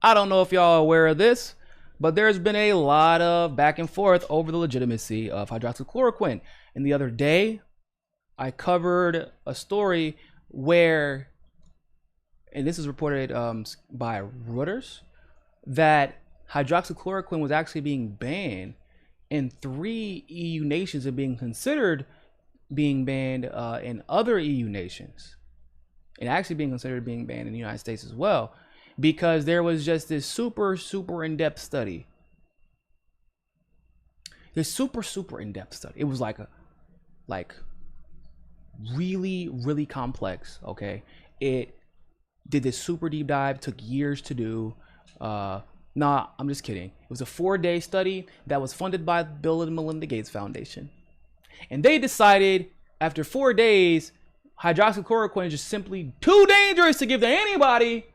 I don't know if y'all are aware of this, but there's been a lot of back and forth over the legitimacy of hydroxychloroquine. And the other day, I covered a story where, and this is reported by Reuters, that hydroxychloroquine was actually being banned in 3 EU nations and being considered being banned in other EU nations, and actually being considered being banned in the United States as well, because there was just this super in-depth study. This super in-depth study. It was like really complex. Okay, it did this super deep dive, took years to do. Nah, I'm just kidding. It was a 4-day study that was funded by the Bill and Melinda Gates Foundation. And they decided after 4 days, hydroxychloroquine is just simply too dangerous to give to anybody,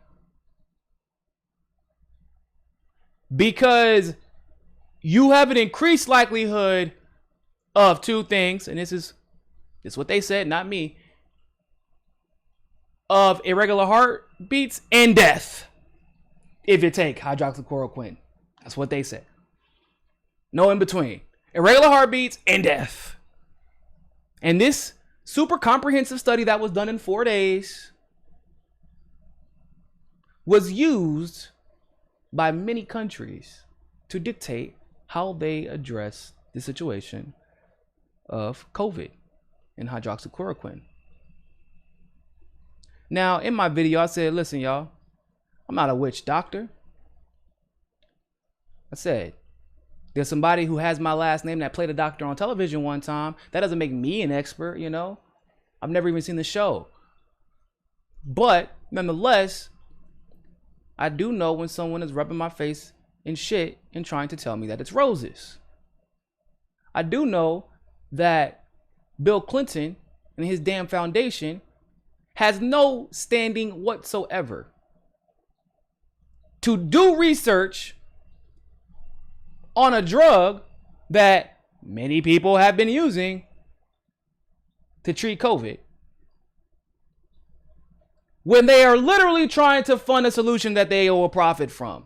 because you have an increased likelihood of 2 things, and this is what they said, not me, of irregular heartbeats and death if you take hydroxychloroquine. That's what they said. No in between. Irregular heartbeats and death. And this super comprehensive study that was done in 4 days was used by many countries to dictate how they address the situation of COVID and hydroxychloroquine. Now, in my video, I said, listen, y'all, I'm not a witch doctor. I said, there's somebody who has my last name that played a doctor on television one time. That doesn't make me an expert, you know? I've never even seen the show. But nonetheless, I do know when someone is rubbing my face in shit and trying to tell me that it's roses. I do know that Bill Clinton and his damn foundation has no standing whatsoever to do research on a drug that many people have been using to treat COVID, when they are literally trying to fund a solution that they will profit from.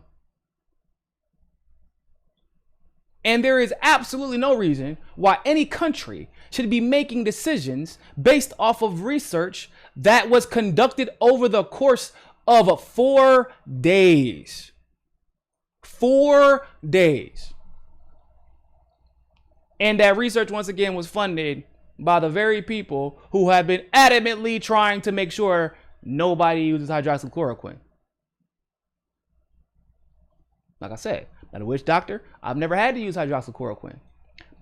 And there is absolutely no reason why any country should be making decisions based off of research that was conducted over the course of 4 days. 4 days. And that research, once again, was funded by the very people who have been adamantly trying to make sure nobody uses hydroxychloroquine. Like I said, not a witch doctor. I've never had to use hydroxychloroquine.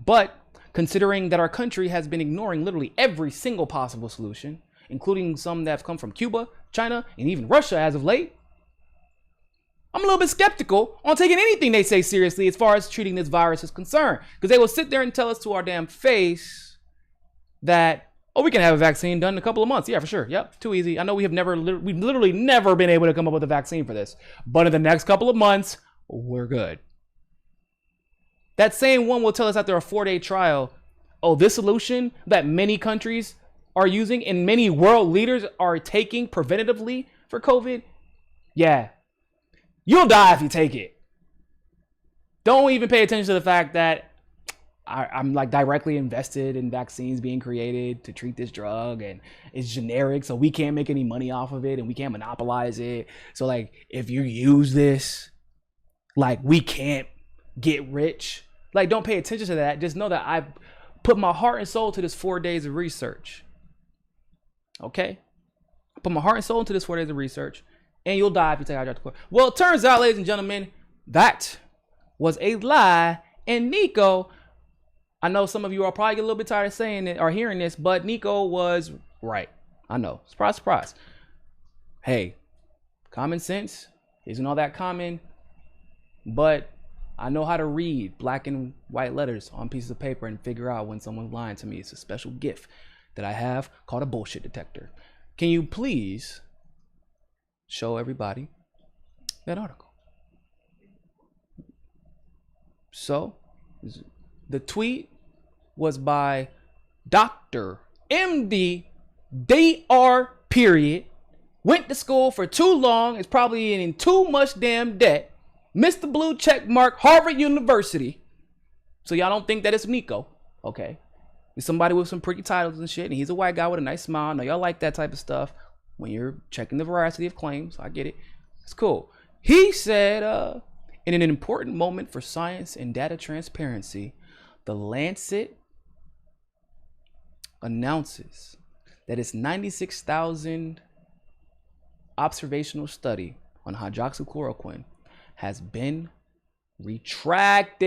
But considering that our country has been ignoring literally every single possible solution, including some that have come from Cuba, China, and even Russia as of late, I'm a little bit skeptical on taking anything they say seriously as far as treating this virus is concerned. Because they will sit there and tell us to our damn face that, oh, we can have a vaccine done in a couple of months. Yeah, for sure. Yep, too easy. I know we've literally never been able to come up with a vaccine for this. But in the next couple of months, we're good. That same one will tell us after a 4-day trial, oh, this solution that many countries are using and many world leaders are taking preventatively for COVID, yeah, you'll die if you take it. Don't even pay attention to the fact that I'm like directly invested in vaccines being created to treat this drug, and it's generic, so we can't make any money off of it and we can't monopolize it. So like, if you use this, like, we can't get rich. Like, don't pay attention to that. Just know that I put my heart and soul to this 4 days of research. Okay? I put my heart and soul into this 4 days of research, and you'll die if you take hydroxychloroquine. Well, it turns out, ladies and gentlemen, that was a lie. And Niko, I know some of you are probably a little bit tired of saying it or hearing this, but Niko was right. I know. Surprise, surprise. Hey, common sense isn't all that common, but I know how to read black and white letters on pieces of paper and figure out when someone's lying to me. It's a special gift that I have called a bullshit detector. Can you please show everybody that article? So, the tweet was by Dr. MD Dr. period went to school for too long, is probably in too much damn debt, missed the blue check mark, Harvard University. So y'all don't think that it's Niko, okay? He's somebody with some pretty titles and shit, and he's a white guy with a nice smile. Now y'all like that type of stuff when you're checking the veracity of claims. I get it. It's cool. He said, in an important moment for science and data transparency, the Lancet announces that its 96,000 observational study on hydroxychloroquine has been retracted.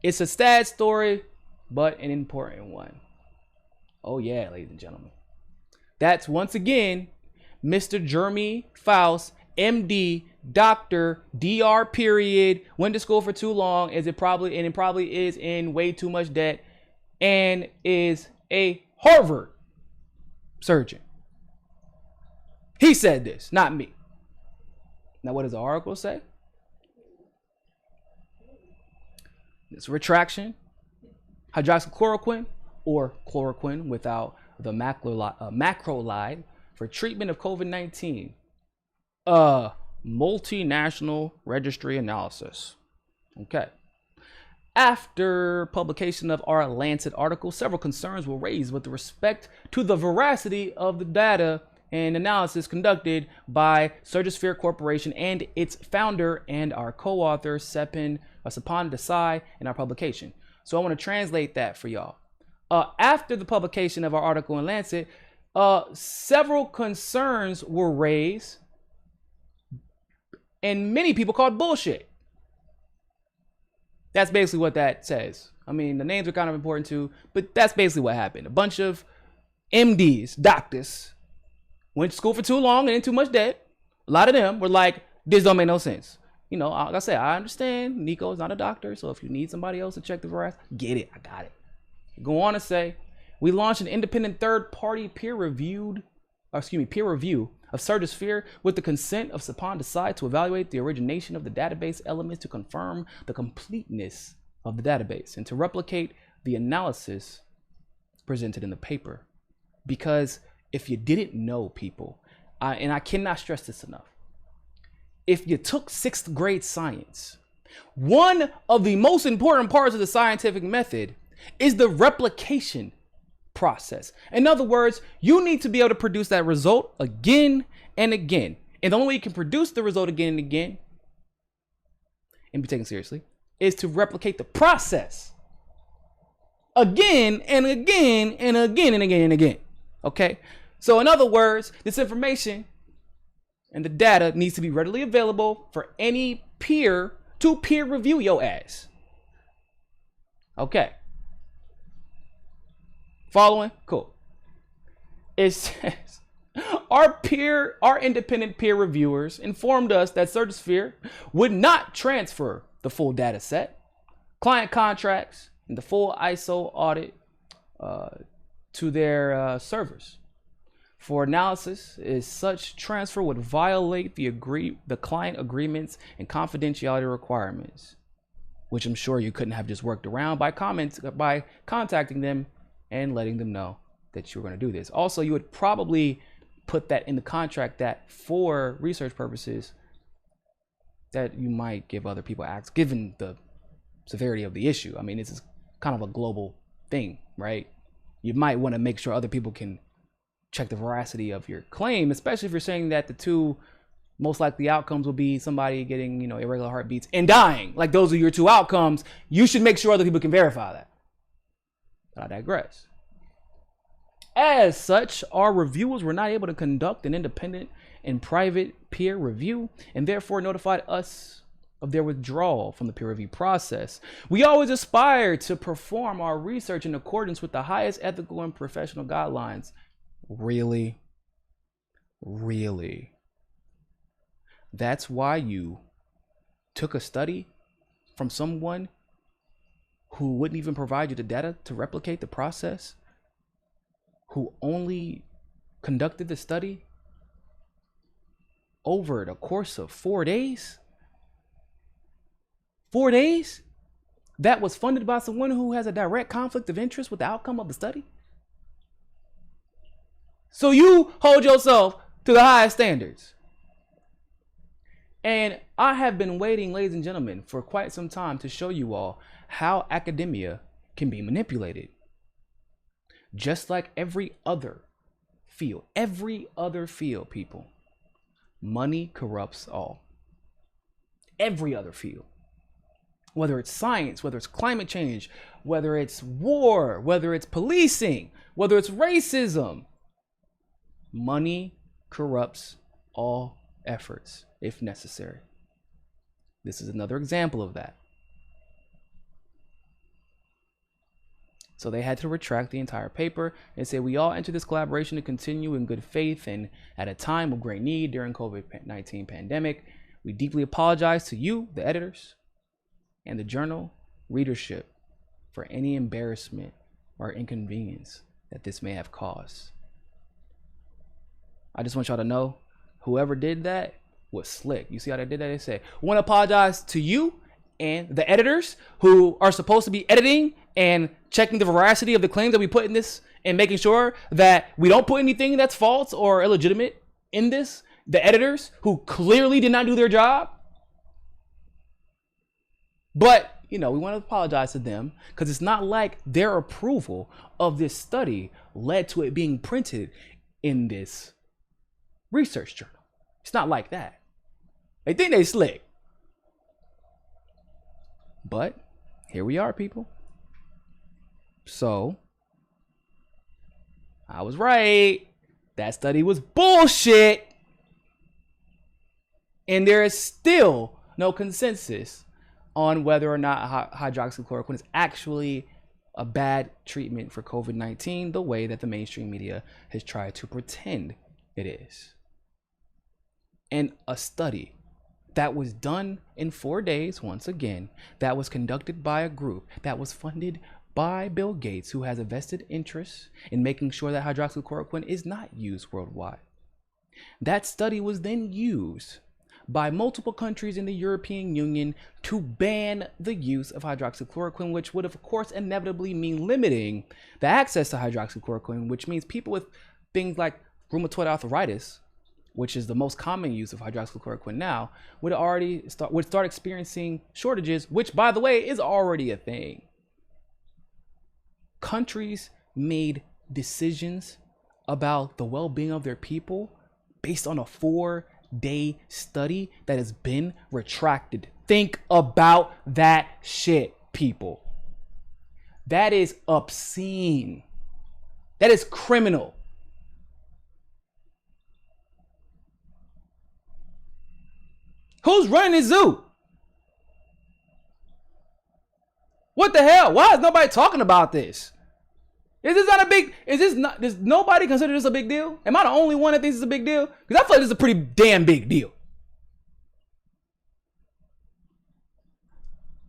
It's a sad story, but an important one. Oh yeah, ladies and gentlemen. That's once again Mr. Jeremy Faust, MD, Doctor, DR period, went to school for too long, it probably is in way too much debt, and is a Harvard surgeon. He said this, not me. Now what does the article say? It's retraction, hydroxychloroquine, or chloroquine without the macrolide, for treatment of COVID-19. Multinational registry analysis. Okay. After publication of our Lancet article, several concerns were raised with respect to the veracity of the data and analysis conducted by Surgisphere Corporation and its founder and our co-author, Sapan Desai, in our publication. So I want to translate that for y'all. After the publication of our article in Lancet, several concerns were raised and many people called bullshit. That's basically what that says. I mean, the names are kind of important too, but that's basically what happened. A bunch of MDs, doctors, went to school for too long and in too much debt. A lot of them were like, this don't make no sense. You know, like I said, I understand Niko is not a doctor, so if you need somebody else to check the veracity, get it, I got it. Go on to say, we launched an independent third-party peer review of Surgisphere with the consent of Sapan Desai to evaluate the origination of the database elements to confirm the completeness of the database and to replicate the analysis presented in the paper. Because if you didn't know, people, and I cannot stress this enough, if you took 6th grade science, one of the most important parts of the scientific method is the replication process. In other words, you need to be able to produce that result again and again. And the only way you can produce the result again and again and be taken seriously is to replicate the process again and again and again and again and again. Okay? So in other words, this information and the data needs to be readily available for any peer to peer review your ass. Okay. Following? Cool. It says, our independent peer reviewers informed us that Surgisphere would not transfer the full data set, client contracts, and the full ISO audit to their servers. For analysis, is such transfer would violate the client agreements and confidentiality requirements, which I'm sure you couldn't have just worked around by contacting them and letting them know that you were going to do this. Also, you would probably put that in the contract that for research purposes that you might give other people access, given the severity of the issue. I mean, this is kind of a global thing, right? You might want to make sure other people can check the veracity of your claim, especially if you're saying that the two most likely outcomes will be somebody getting, irregular heartbeats and dying. Like, those are your two outcomes. You should make sure other people can verify that. But I digress. As such, our reviewers were not able to conduct an independent and private peer review and therefore notified us of their withdrawal from the peer review process. We always aspire to perform our research in accordance with the highest ethical and professional guidelines. Really? Really? That's why you took a study from someone who wouldn't even provide you the data to replicate the process, who only conducted the study over the course of 4 days? 4 days? That was funded by someone who has a direct conflict of interest with the outcome of the study? So you hold yourself to the highest standards. And I have been waiting, ladies and gentlemen, for quite some time to show you all how academia can be manipulated. Just like every other field, people. Money corrupts all. Every other field. Whether it's science, whether it's climate change, whether it's war, whether it's policing, whether it's racism. Money corrupts all efforts if necessary. This is another example of that. So they had to retract the entire paper and say, we all enter this collaboration to continue in good faith and at a time of great need during COVID-19 pandemic. We deeply apologize to you, the editors, and the journal readership for any embarrassment or inconvenience that this may have caused. I just want y'all to know, whoever did that was slick. You see how they did that? They say, we want to apologize to you and the editors who are supposed to be editing and checking the veracity of the claims that we put in this and making sure that we don't put anything that's false or illegitimate in this. The editors who clearly did not do their job. But, we want to apologize to them because it's not like their approval of this study led to it being printed in this research journal. It's not like that. They think they slick. But here we are, people. So I was right. That study was bullshit. And there is still no consensus on whether or not hydroxychloroquine is actually a bad treatment for COVID-19 the way that the mainstream media has tried to pretend it is. And a study that was done in 4 days, once again, that was conducted by a group that was funded by Bill Gates, who has a vested interest in making sure that hydroxychloroquine is not used worldwide. That study was then used by multiple countries in the European Union to ban the use of hydroxychloroquine, which would of course inevitably mean limiting the access to hydroxychloroquine, which means people with things like rheumatoid arthritis, which is the most common use of hydroxychloroquine now, would start experiencing shortages, which by the way is already a thing. Countries made decisions about the well-being of their people based on a 4-day study that has been retracted. Think about that shit, people. That is obscene. That is criminal. Who's running the zoo? What the hell? Why is nobody talking about this? Does nobody consider this a big deal? Am I the only one that thinks it's a big deal? Because I feel like this is a pretty damn big deal.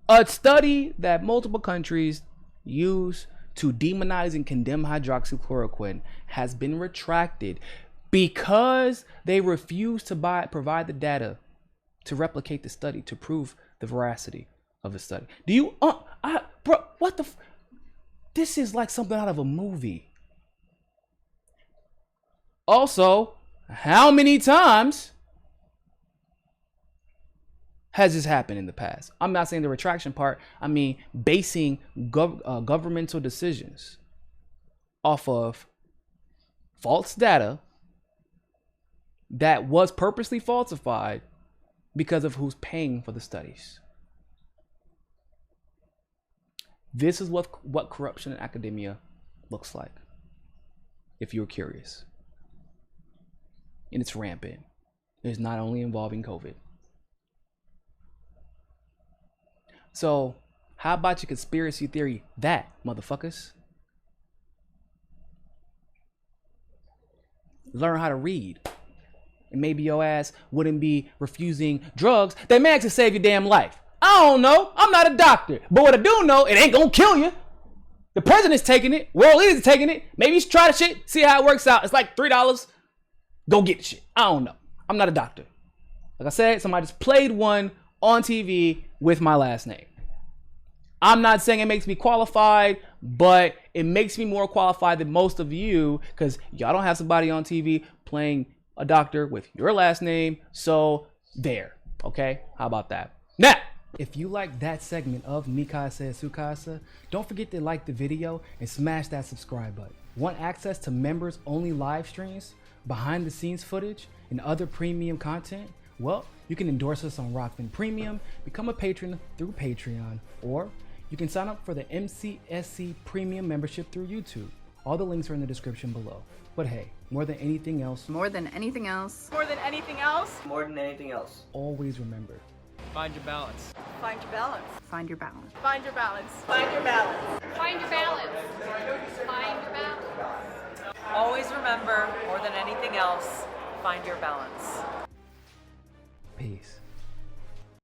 A study that multiple countries use to demonize and condemn hydroxychloroquine has been retracted because they refuse to provide the data to replicate the study, to prove the veracity of the study. This is like something out of a movie. Also, how many times has this happened in the past? I'm not saying the retraction part. I mean, basing governmental decisions off of false data that was purposely falsified because of who's paying for the studies. This is what corruption in academia looks like, if you're curious. And it's rampant. It's not only involving COVID. So, how about your conspiracy theory that, motherfuckers? Learn how to read. And maybe your ass wouldn't be refusing drugs that may actually save your damn life. I don't know. I'm not a doctor. But what I do know, it ain't gonna kill you. The president's taking it. World leaders are taking it. Maybe you should try the shit, see how it works out. It's like $3. Go get the shit. I don't know. I'm not a doctor. Like I said, somebody just played one on TV with my last name. I'm not saying it makes me qualified, but it makes me more qualified than most of you because y'all don't have somebody on TV playing a doctor with your last name. So there, okay? How about that? Now, if you like that segment of Mikasa Sukasa, don't forget to like the video and smash that subscribe button. Want access to members only live streams, behind the scenes footage, and other premium content? Well, you can endorse us on Rockman Premium, become a patron through Patreon, or you can sign up for the MCSC Premium membership through YouTube. All the links are in the description below. But hey, more than anything else, always remember, Find your balance. Find your balance. Find your balance. Find your balance. Find your balance. Find your balance. Find your balance. Always remember, more than anything else, find your balance. peace.